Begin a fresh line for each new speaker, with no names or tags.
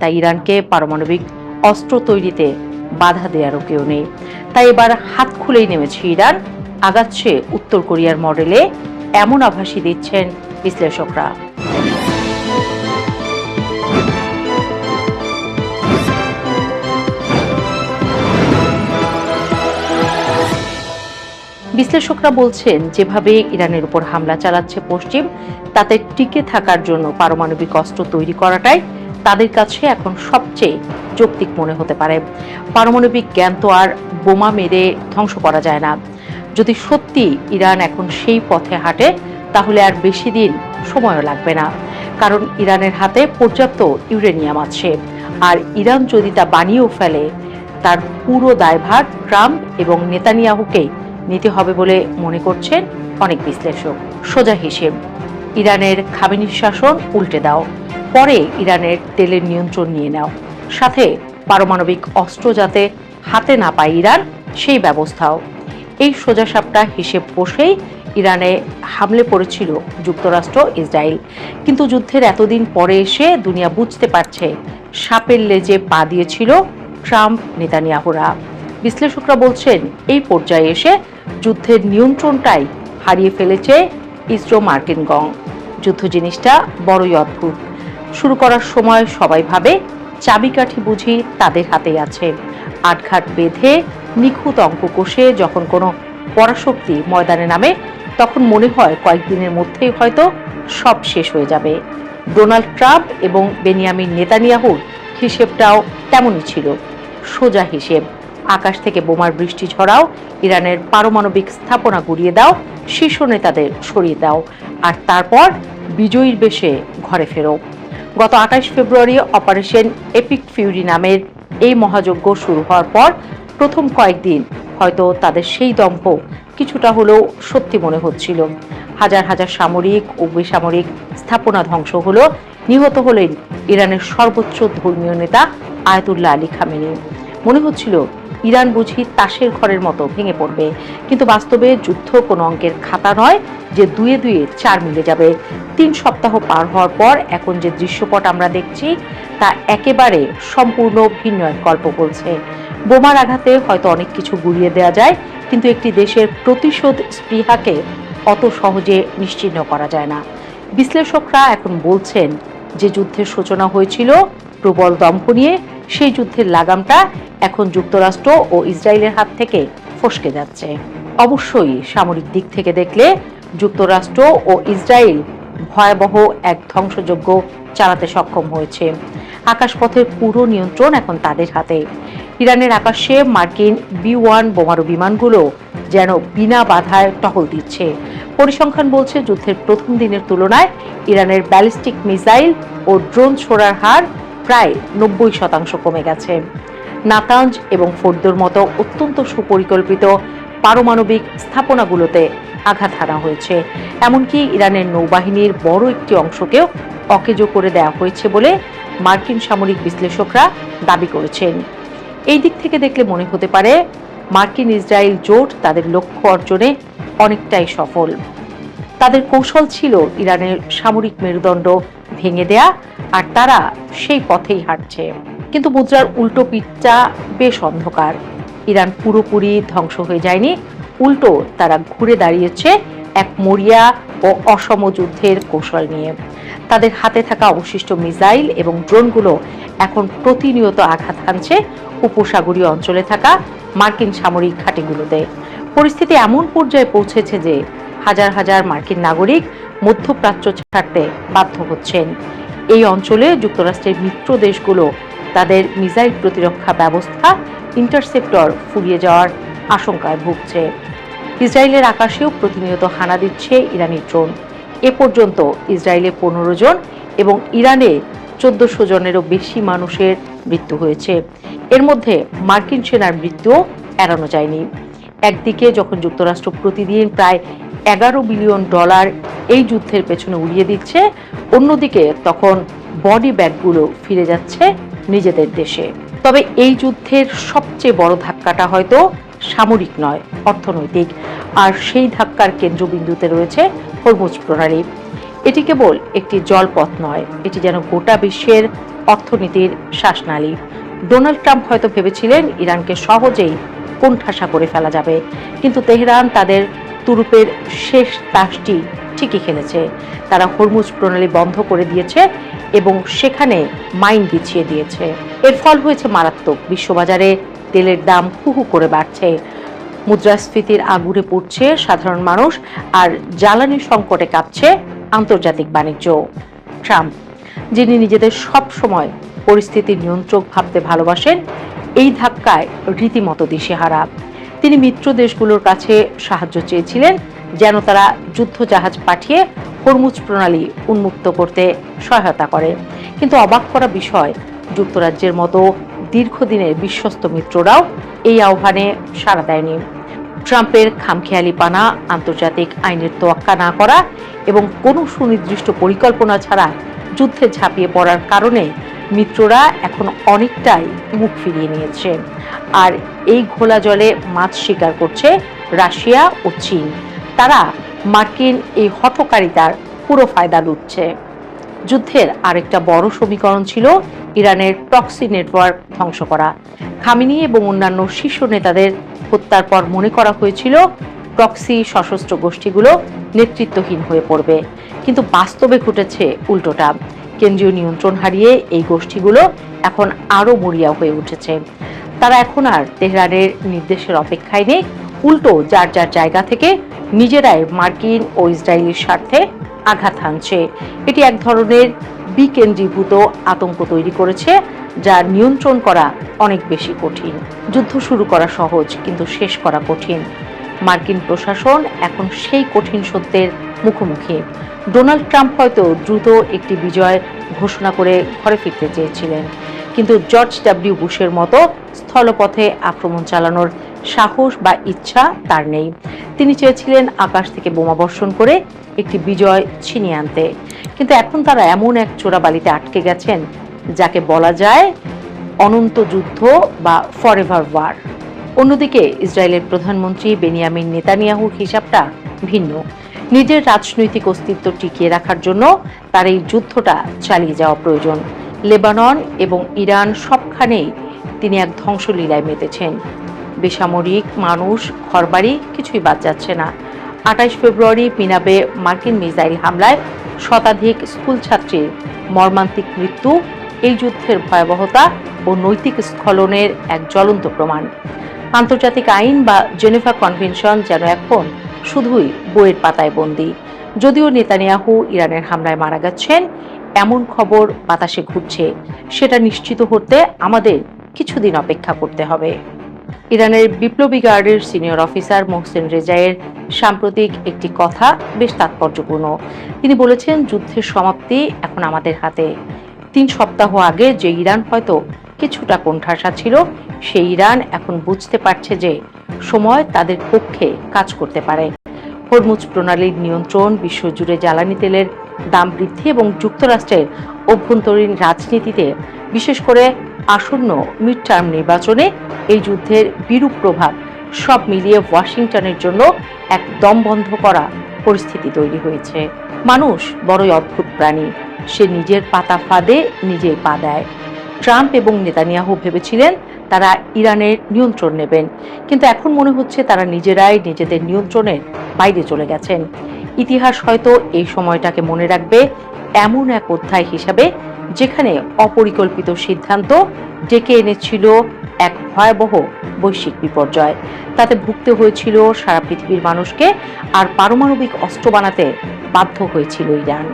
তাই ইরানকে পারমাণবিক অস্ত্র তৈরিতে বাধা দেওয়ারও কেউ নেই। তাই এবার হাত খুলেই নেমেছে ইরান, আগাচ্ছে উত্তর কোরিয়ার মডেলে, এমন আভাসই দিচ্ছেন বিশ্লেষকরা। বিশ্লেষকরা বলছেন, যেভাবে ইরানের উপর হামলা চালাচ্ছে পশ্চিম, তাতে টিকে থাকার জন্য পারমাণবিক অস্ত্র তৈরি করাটাই তাদের কাছে এখন সবচেয়ে যৌক্তিক মনে হতে পারে। পারমাণবিক জ্ঞান তো আর বোমা মেরে ধ্বংস করা যায় না। যদি সত্যি ইরান এখন সেই পথে হাঁটে, তাহলে আর বেশি দিন সময়ও লাগবে না, কারণ ইরানের হাতে পর্যাপ্ত ইউরেনিয়াম আছে। আর ইরান যদি তা বানিয়েও ফেলে, তার পুরো দায়ভার ট্রাম্প এবং নেতানিয়াহুকে নিতে হবে বলে মনে করছেন অনেক বিশ্লেষক। সোজা হিসেব, ইরানের খামেনির শাসন উল্টে দাও, পরে ইরানের তেলের নিয়ন্ত্রণ নিয়ে নাও, সাথে পারমাণবিক অস্ত্র যাতে হাতে না পায় ইরান, সেই ব্যবস্থাও। এই সোজাসাপটা হিসেব বসেই ইরানে হামলে পড়েছিল যুক্তরাষ্ট্র, ইসরায়েল। কিন্তু যুদ্ধের এতদিন পরে এসে দুনিয়া বুঝতে পারছে সাপের লেজে পা দিয়েছিল ট্রাম্প, নেতানিয়াহুরা। বিশ্লেষকরা বলছেন, এই পর্যায়ে এসে যুদ্ধের নিয়ন্ত্রণটাই হারিয়ে ফেলেছে ইসরো মার্কিন গং। যুদ্ধ জিনিসটা বড়ই অদ্ভুত। শুরু করার সময় সবাই ভাবে চাবিকাঠি বুঝি তাদের হাতেই আছে। আটঘাট বেঁধে নিখুঁত অঙ্ক কষে যখন কোনো পরাশক্তি ময়দানে নামে, তখন মনে হয় কয়েকদিনের মধ্যেই হয়তো সব শেষ হয়ে যাবে। ডোনাল্ড ট্রাম্প এবং বেনিয়ামিন নেতানিয়াহুর হিসেবটাও তেমনই ছিল, সোজা হিসেব। আকাশ থেকে বোমার বৃষ্টি ঝরাও, ইরানের পারমাণবিক স্থাপনা গুড়িয়ে দাও, শীর্ষ নেতাদের সরিয়ে দাও, আর তারপর বিজয়ীর বেশে ঘরে ফেরো। গত 28 ফেব্রুয়ারি অপারেশন এপিক ফিউরি নামের এই মহাযজ্ঞ শুরু হওয়ার পর প্রথম কয়েকদিন হয়তো তাদের সেই দম্ভ কিছুটা হলেও সত্যি মনে হচ্ছিল। হাজার হাজার সামরিক ও বেসামরিক স্থাপনা ধ্বংস হলো, নিহত হলেন ইরানের সর্বোচ্চ ধর্মীয় নেতা আয়াতুল্লাহ আলী খামেনি। মনে হচ্ছিল ইরান বুঝি তাসের ঘরের মতো ভেঙে পড়বে। কিন্তু বাস্তবে যুদ্ধ কোনো অঙ্কের খাতা নয় যে দুয়ে দুয়ে 4 মিলে যাবে। 3 সপ্তাহ পার হওয়ার পর এখন যে দৃশ্যপট আমরা দেখছি, তা একেবারে সম্পূর্ণ ভিন্ন এক গল্প বলছে। বোমার আঘাতে হয়তো অনেক কিছু গুড়িয়ে দেওয়া যায়, কিন্তু একটি দেশের প্রতিশোধ স্পৃহাকে অত সহজে নিশ্চিহ্ন করা যায় না। বিশ্লেষকরা এখন বলছেন, যে যুদ্ধের সূচনা হয়েছিল প্রবল দম্ভ নিয়ে, সেই যুদ্ধের লাগামটা এখন যুক্তরাষ্ট্র ও ইসরায়েলের হাত থেকে ফসকে যাচ্ছে। অবশ্যই সামরিক দিক থেকে দেখলে যুক্তরাষ্ট্র ও ইসরায়েল ভয়াবহ এক ধ্বংসযজ্ঞ চালাতে সক্ষম হয়েছে। আকাশপথের পুরো নিয়ন্ত্রণ এখন তাদের হাতে। ইরানের আকাশে মার্কিন B-1 বোমারু বিমানগুলো যেন বিনা বাধায় টহল দিচ্ছে। পরিসংখ্যান বলছে, যুদ্ধের প্রথম দিনের তুলনায় ইরানের ব্যালিস্টিক মিসাইল ও ড্রোন ছোড়ার হার প্রায় 90% কমে গেছে। নাতাঞ্জ এবং ফোর্দোর মতো অত্যন্ত সুপরিকল্পিত পারমাণবিক স্থাপনাগুলোতে আঘাত হানা হয়েছে। এমনকি ইরানের নৌবাহিনীর বড় একটি অংশকেও অকেজো করে দেওয়া হয়েছে বলে মার্কিন সামরিক বিশ্লেষকরা দাবি করেছেন। এই দিক থেকে দেখলে মনে হতে পারে মার্কিন ইসরায়েল জোট তাদের লক্ষ্য অর্জনে অনেকটাই সফল। তাদের কৌশল ছিল ইরানের সামরিক মেরুদণ্ড ভেঙে দেয়া, আর তারা সেই পথেই হাঁটছে। কিন্তু মুদ্রার উল্টো পিঠটা বেশ অন্ধকার। ইরান পুরোপুরি ধ্বংস হয়ে যায়নি, উল্টো তারা ঘুরে দাঁড়িয়েছে এক মরিয়া ও অসম যুদ্ধের কৌশল নিয়ে। তাদের হাতে থাকা অবশিষ্ট মিসাইল এবং ড্রোনগুলো এখন প্রতিনিয়ত আঘাত হানছে উপসাগরীয় অঞ্চলে থাকা মার্কিন সামরিক ঘাঁটিগুলোতে। পরিস্থিতি এমন পর্যায়ে পৌঁছেছে যে হাজার হাজার মার্কিন নাগরিক মধ্যপ্রাচ্য ছাড়তে বাধ্য হচ্ছেন। এই অঞ্চলে যুক্তরাষ্ট্রের মিত্র দেশগুলো তাদের মিসাইল প্রতিরক্ষা ব্যবস্থা ইন্টারসেপ্টর ফুরিয়ে যাওয়ার আশঙ্কায় ভুগছে। ইসরায়েলের আকাশেও প্রতিনিয়ত হানা দিচ্ছে ইরানি ড্রোন। এ পর্যন্ত ইসরায়েলে 15 জন এবং ইরানে 1400 জনেরও বেশি মানুষের মৃত্যু হয়েছে। এর মধ্যে মার্কিন সেনার মৃত্যুও এড়ানো যায়নি। একদিকে যখন যুক্তরাষ্ট্র প্রতিদিন প্রায় $11 বিলিয়ন এই যুদ্ধের পেছনে উড়িয়ে দিচ্ছে, অন্যদিকে তখন বডি ব্যাগগুলো ফিরে যাচ্ছে নিজেদের দেশে। তবে এই যুদ্ধের সবচেয়ে বড় ধাক্কাটা হয়তো সামরিক নয়, অর্থনৈতিক। আর সেই ধাক্কার কেন্দ্রবিন্দুতে রয়েছে হরমুজ প্রণালী। এটি কেবল একটি জলপথ নয়, এটি যেন গোটা বিশ্বের অর্থনীতির শ্বাসনালী। ডোনাল্ড ট্রাম্প হয়তো ভেবেছিলেন ইরানকে সহজেই কোণঠাসা করে ফেলা যাবে, কিন্তু তেহরান তাদের তুরুপের শেষ তাসটি ঠিকই খেলেছে। তারা হরমুজ প্রণালী বন্ধ করে দিয়েছে এবং সেখানে মাইন বিছিয়ে দিয়েছে। এর ফল হয়েছে মারাত্মক। বিশ্ববাজারে তেলের দাম হু হু করে বাড়ছে, মুদ্রাস্ফীতির আগুনে পড়ছে সাধারণ মানুষ, আর জ্বালানি সংকটে কাঁপছে আন্তর্জাতিক বাণিজ্য। ট্রাম্প, যিনি নিজেদের সব সময় পরিস্থিতির নিয়ন্ত্রক ভাবতে ভালোবাসেন, এই ধাক্কায় রীতিমতো দিশেহারা। তিনি মিত্র দেশগুলোর কাছে সাহায্য চেয়েছিলেন যেন তারা যুদ্ধ জাহাজ পাঠিয়ে হরমুজ প্রণালী উন্মুক্ত করতে সহায়তা করে, কিন্তু অবাক করা বিষয়, যুক্তরাজ্যের মতো দীর্ঘদিনের বিশ্বস্ত মিত্ররাও এই আহ্বানে সাড়া দেয়নি। ট্রাম্পের খামখেয়ালিপানা, আন্তর্জাতিক আইনের তোয়াক্কা না করা এবং কোনো সুনির্দিষ্ট পরিকল্পনা ছাড়া যুদ্ধে ঝাঁপিয়ে পড়ার কারণে মিত্ররা এখন অনেকটাই মুখ ফিরিয়ে নিয়েছে। আর এই ঘোলা জলে মাছ শিকার করছে রাশিয়া ও চীন। তারা মার্কিন এই হঠকারিতার পুরো ফায়দা লুটছে। যুদ্ধের আরেকটা বড় সমীকরণ ছিল ইরানের প্রক্সি নেটওয়ার্ক ধ্বংস করা। খামেনি এবং অন্যান্য শীর্ষ নেতাদের হত্যার পর মনে করা হয়েছিল প্রক্সি সশস্ত্র গোষ্ঠীগুলো নেতৃত্বহীন হয়ে পড়বে, কিন্তু বাস্তবে ঘটেছে উল্টোটা। কেন্দ্রীয় নিয়ন্ত্রণ হারিয়ে এই গোষ্ঠীগুলো এখন আরো মরিয়া হয়ে উঠেছে। তারা এখন আর তেহরানের নির্দেশের অপেক্ষায় নেই, উল্টো যার যার জায়গা থেকে নিজেরাই মার্কিন ও ইসরায়েলের স্বার্থে আঘাত হানছে। এটি এক ধরনের বিকেন্দ্রীভূত আতঙ্ক তৈরি করেছে, যা নিয়ন্ত্রণ করা অনেক বেশি কঠিন। যুদ্ধ শুরু করা সহজ, কিন্তু শেষ করা কঠিন। মার্কিন প্রশাসন এখন সেই কঠিন সত্যের মুখোমুখি। ডোনাল্ড ট্রাম্প হয়তো দ্রুত একটি বিজয় ঘোষণা করে ঘরে ফিরতে চেয়েছিলেন, কিন্তু জর্জ ডব্লিউ বুশের মতো স্থলপথে আক্রমণ চালানোর সাহস বা ইচ্ছা তার নেই। তিনি চেয়েছিলেন আকাশ থেকে বোমাবর্ষণ করে একটি বিজয় ছিনিয়ে আনতে, কিন্তু এখন তারা এমন এক চোরাবালিতে আটকে গেছেন যাকে বলা যায় অনন্ত যুদ্ধ বা ফরএভার ওয়ার। অন্যদিকে ইসরায়েলের প্রধানমন্ত্রী বেনিয়ামিন নেতানিয়াহুর হিসাবটা ভিন্ন। নিজের রাজনৈতিক অস্তিত্ব টিকিয়ে রাখার জন্য তার এই যুদ্ধটা চালিয়ে যাওয়া প্রয়োজন। লেবানন এবং ইরান সবখানেই তিনি এক ধ্বংসলীলায় মেতেছেন। বেসামরিক মানুষ, ঘরবাড়ি কিছুই বাদ যাচ্ছে না। 28 ফেব্রুয়ারি পিনাবে মার্কিন মিসাইল হামলায় শতাধিক স্কুল ছাত্রীর মর্মান্তিক মৃত্যু এই যুদ্ধের ভয়াবহতা ও নৈতিক স্খলনের এক জ্বলন্ত প্রমাণ। আন্তর্জাতিক আইন বা জেনেভা কনভেনশন যেন এখন শুধুই বইয়ের পাতায় বন্দী। যদিও নেতানিয়াহু ইরানের হামলায় মারা গেছেন এমন খবর বাতাসে ঘুরছে, সেটা নিশ্চিত হতে আমাদের কিছুদিন অপেক্ষা করতে হবে। ইরানের বিপ্লবী গার্ডের সিনিয়র অফিসার মোহসেন রেজায়ের সাম্প্রতিক একটি কথা বেশ তাৎপর্যপূর্ণ। তিনি বলেছেন, যুদ্ধের সমাপ্তি এখন আমাদের হাতে। 3 সপ্তাহ আগে যে ইরান হয়তো কিছুটা কোণঠাসা ছিল, সেই ইরান এখন বুঝতে পারছে যে সময় তাদের পক্ষে কাজ করতে পারে। হরমুজ প্রণালীর নিয়ন্ত্রণ, বিশ্বজুড়ে জ্বালানি তেলের দাম বৃদ্ধি এবং যুক্তরাষ্ট্রের অভ্যন্তরীণ রাজনীতিতে, বিশেষ করে আসন্ন মিড টার্ম নির্বাচনে এই যুদ্ধের বিরূপ প্রভাব সব মিলিয়ে ওয়াশিংটনের জন্য এক দমবন্ধ করা পরিস্থিতি তৈরি হয়েছে। মানুষ বড়ই অদ্ভুত প্রাণী, সে নিজের পাতা ফাঁদে নিজেই পা দেয়। ট্রাম্প এবং নেতানিয়াহু ভেবেছিলেন তারা ইরানের নিয়ন্ত্রণ নেবেন, কিন্তু এখন মনে হচ্ছে তারা নিজেরাই নিজেদের নিয়ন্ত্রণের বাইরে চলে গেছেন। ইতিহাস হয়তো এই সময়টাকে মনে রাখবে এমন এক অধ্যায় হিসাবে যেখানে অপরিকল্পিত সিদ্ধান্ত ডেকে এনেছিল এক ভয়াবহ বৈশ্বিক বিপর্যয়। তাতে ভুগতে হয়েছিল সারা পৃথিবীর মানুষকে, আর পারমাণবিক অস্ত্র বানাতে বাধ্য হয়েছিল ইরান।